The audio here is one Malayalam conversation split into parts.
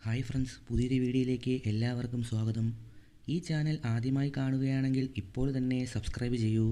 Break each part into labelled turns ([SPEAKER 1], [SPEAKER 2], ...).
[SPEAKER 1] ഹായ് ഫ്രണ്ട്സ്, പുതിയൊരു വീഡിയോയിലേക്ക് എല്ലാവർക്കും സ്വാഗതം. ഈ ചാനൽ ആദ്യമായി കാണുകയാണെങ്കിൽ ഇപ്പോൾ തന്നെ സബ്സ്ക്രൈബ് ചെയ്യൂ.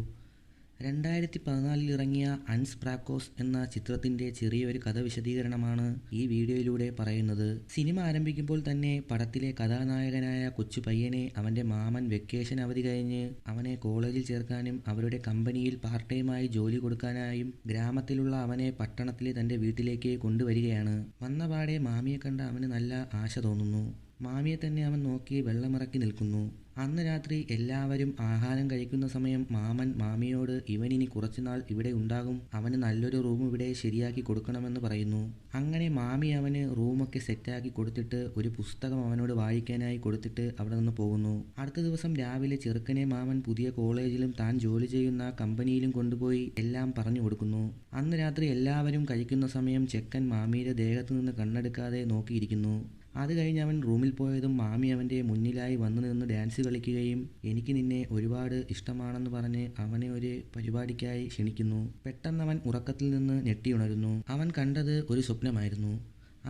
[SPEAKER 1] 2014 ഇറങ്ങിയ അൻസ്പ്രാക്കോസ് എന്ന ചിത്രത്തിൻ്റെ ചെറിയൊരു കഥ വിശദീകരണമാണ് ഈ വീഡിയോയിലൂടെ പറയുന്നത്. സിനിമ ആരംഭിക്കുമ്പോൾ തന്നെ പടത്തിലെ കഥാനായകനായ കൊച്ചു പയ്യനെ അവൻ്റെ മാമൻ വെക്കേഷൻ അവധി കഴിഞ്ഞ് അവനെ കോളേജിൽ ചേർക്കാനും അവരുടെ കമ്പനിയിൽ പാർട്ട് ടൈമായി ജോലി കൊടുക്കാനായും ഗ്രാമത്തിലുള്ള അവനെ പട്ടണത്തിലെ തൻ്റെ വീട്ടിലേക്ക് കൊണ്ടുവരികയാണ്. വന്നപാടെ മാമിയെ കണ്ട അവന് നല്ല ആശ തോന്നുന്നു. മാമിയെ തന്നെ അവൻ നോക്കി വെള്ളമിറക്കി നിൽക്കുന്നു. അന്ന് രാത്രി എല്ലാവരും ആഹാരം കഴിക്കുന്ന സമയം മാമൻ മാമിയോട് ഇവനിനി കുറച്ചുനാൾ ഇവിടെ ഉണ്ടാകും, അവന് നല്ലൊരു റൂം ഇവിടെ ശരിയാക്കി കൊടുക്കണമെന്ന് പറയുന്നു. അങ്ങനെ മാമി അവന് റൂമൊക്കെ സെറ്റാക്കി കൊടുത്തിട്ട് ഒരു പുസ്തകം അവനോട് വായിക്കാനായി കൊടുത്തിട്ട് അവിടെ നിന്ന് പോകുന്നു. അടുത്ത ദിവസം രാവിലെ ചെറുക്കനെ മാമൻ പുതിയ കോളേജിലും താൻ ജോലി ചെയ്യുന്ന കമ്പനിയിലും കൊണ്ടുപോയി എല്ലാം പറഞ്ഞു കൊടുക്കുന്നു. അന്ന് രാത്രി എല്ലാവരും കഴിക്കുന്ന സമയം ചെക്കൻ മാമിയുടെ ദേഹത്തു നിന്ന് കണ്ണെടുക്കാതെ നോക്കിയിരിക്കുന്നു. അത് കഴിഞ്ഞ് അവൻ റൂമിൽ പോയതും മാമി അവൻ്റെ മുന്നിലായി വന്നു നിന്ന് ഡാൻസ് കളിക്കുകയും എനിക്ക് നിന്നെ ഒരുപാട് ഇഷ്ടമാണെന്ന് പറഞ്ഞ് അവനെ ഒരു പരിപാടിക്കായി ക്ഷണിക്കുന്നു. പെട്ടെന്നവൻ ഉറക്കത്തിൽ നിന്ന് ഞെട്ടിയുണരുന്നു. അവൻ കണ്ടത് ഒരു സ്വപ്നമായിരുന്നു.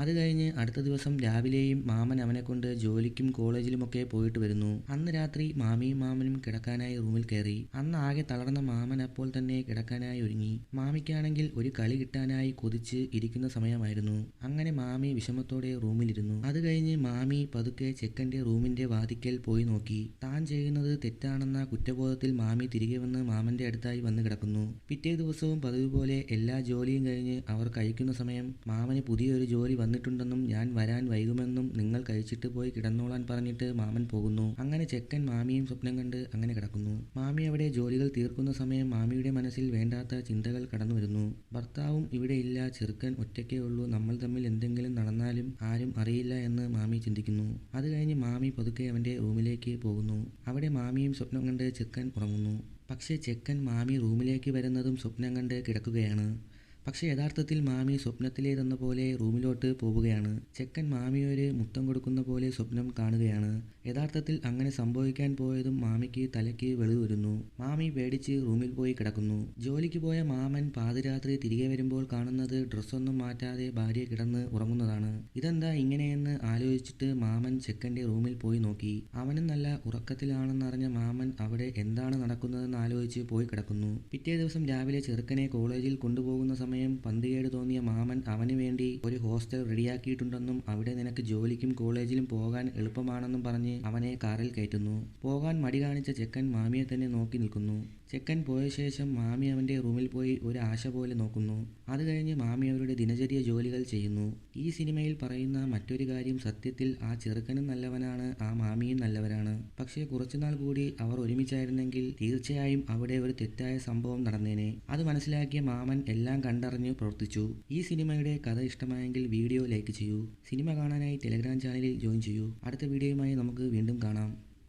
[SPEAKER 1] അത് കഴിഞ്ഞ് അടുത്ത ദിവസം രാവിലെയും മാമൻ അവനെക്കൊണ്ട് ജോലിക്കും കോളേജിലുമൊക്കെ പോയിട്ട് വരുന്നു. അന്ന് രാത്രി മാമിയും മാമനും കിടക്കാനായി റൂമിൽ കയറി. അന്ന് ആകെ തളർന്ന മാമൻ അപ്പോൾ തന്നെ കിടക്കാനായി ഒരുങ്ങി. മാമിക്കാണെങ്കിൽ ഒരു കളി കിട്ടാനായി കൊതിച്ച് ഇരിക്കുന്ന സമയമായിരുന്നു. അങ്ങനെ മാമി വിഷമത്തോടെ റൂമിലിരുന്നു. അത് കഴിഞ്ഞ് മാമി പതുക്കെ ചെക്കൻ്റെ റൂമിൻ്റെ വാതിക്കൽ പോയി നോക്കി. താൻ ചെയ്യുന്നത് തെറ്റാണെന്ന കുറ്റബോധത്തിൽ മാമി തിരികെ വന്ന് മാമൻ്റെ അടുത്തായി വന്ന് കിടക്കുന്നു. പിറ്റേ ദിവസവും പതിവ് പോലെ എല്ലാ ജോലിയും കഴിഞ്ഞ് അവർ കഴിക്കുന്ന സമയം മാമന് പുതിയൊരു ജോലി വന്നിട്ടുണ്ടെന്നും ഞാൻ വരാൻ വൈകുമെന്നും നിങ്ങൾ കഴിച്ചിട്ട് പോയി കിടന്നോളാൻ പറഞ്ഞിട്ട് മാമൻ പോകുന്നു. അങ്ങനെ ചെക്കൻ മാമിയും സ്വപ്നം കണ്ട് അങ്ങനെ കിടക്കുന്നു. മാമി അവിടെ ജോലികൾ തീർക്കുന്ന സമയം മാമിയുടെ മനസ്സിൽ വേണ്ടാത്ത ചിന്തകൾ കടന്നു വരുന്നു. ഭർത്താവും ഇവിടെ ഇല്ല, ചെറുക്കൻ ഒറ്റയ്ക്കേ ഉള്ളൂ, നമ്മൾ തമ്മിൽ എന്തെങ്കിലും നടന്നാലും ആരും അറിയില്ല എന്ന് മാമി ചിന്തിക്കുന്നു. അത് കഴിഞ്ഞ് മാമി പതുക്കെ അവൻ്റെ റൂമിലേക്ക് പോകുന്നു. അവിടെ മാമിയും സ്വപ്നം കണ്ട് ചെക്കൻ ഉറങ്ങുന്നു. പക്ഷേ ചെക്കൻ മാമി റൂമിലേക്ക് വരുന്നതും സ്വപ്നം കണ്ട് കിടക്കുകയാണ്. പക്ഷേ യഥാർത്ഥത്തിൽ മാമി സ്വപ്നത്തിലേതെന്ന പോലെ റൂമിലോട്ട് പോവുകയാണ്. ചെക്കൻ മാമിയൊരു മുത്തം കൊടുക്കുന്ന പോലെ സ്വപ്നം കാണുകയാണ്. യഥാർത്ഥത്തിൽ അങ്ങനെ സംഭവിക്കാൻ പോയതും മാമിക്ക് തലയ്ക്ക് വെളിവ് വരുന്നു. മാമി പേടിച്ച് റൂമിൽ പോയി കിടക്കുന്നു. ജോലിക്ക് പോയ മാമൻ പാതിരാത്രി തിരികെ വരുമ്പോൾ കാണുന്നത് ഡ്രസ്സൊന്നും മാറ്റാതെ ഭാര്യ കിടന്ന് ഉറങ്ങുന്നതാണ്. ഇതെന്താ ഇങ്ങനെയെന്ന് ആലോചിച്ചിട്ട് മാമൻ ചെക്കൻ്റെ റൂമിൽ പോയി നോക്കി. അവനും നല്ല ഉറക്കത്തിലാണെന്നറിഞ്ഞ മാമൻ അവിടെ എന്താണ് നടക്കുന്നതെന്ന് ആലോചിച്ച് പോയി കിടക്കുന്നു. പിറ്റേ ദിവസം രാവിലെ ചെറുക്കനെ കോളേജിൽ കൊണ്ടുപോകുന്ന സമയം പന്തികേട് തോന്നിയ മാമൻ അവന് വേണ്ടി ഒരു ഹോസ്റ്റൽ റെഡിയാക്കിയിട്ടുണ്ടെന്നും അവിടെ നിനക്ക് ജോലിക്കും കോളേജിലും പോകാൻ എളുപ്പമാണെന്നും പറഞ്ഞ് അവനെ കാറിൽ കയറ്റുന്നു. പോകാൻ മടി കാണിച്ച ചെക്കൻ മാമിയെ തന്നെ നോക്കി നിൽക്കുന്നു. ചെക്കൻ പോയ ശേഷം മാമി അവൻ്റെ റൂമിൽ പോയി ഒരു ആശ പോലെ നോക്കുന്നു. അത് കഴിഞ്ഞ് മാമി അവരുടെ ദിനചര്യ ജോലികൾ ചെയ്യുന്നു. ഈ സിനിമയിൽ പറയുന്ന മറ്റൊരു കാര്യം, സത്യത്തിൽ ആ ചെറുക്കനും നല്ലവനാണ്, ആ മാമിയും നല്ലവരാണ്. പക്ഷേ കുറച്ചുനാൾ കൂടി അവർ ഒരുമിച്ചായിരുന്നെങ്കിൽ തീർച്ചയായും അവിടെ ഒരു തെറ്റായ സംഭവം നടന്നേനെ. അത് മനസ്സിലാക്കിയ മാമൻ എല്ലാം കണ്ടറിഞ്ഞ് പ്രവർത്തിച്ചു. ഈ സിനിമയുടെ കഥ ഇഷ്ടമായെങ്കിൽ വീഡിയോ ലൈക്ക് ചെയ്യൂ. സിനിമ കാണാനായി ടെലഗ്രാം ചാനലിൽ ജോയിൻ ചെയ്യൂ. അടുത്ത വീഡിയോയുമായി നമുക്ക് വീണ്ടും കാണാം.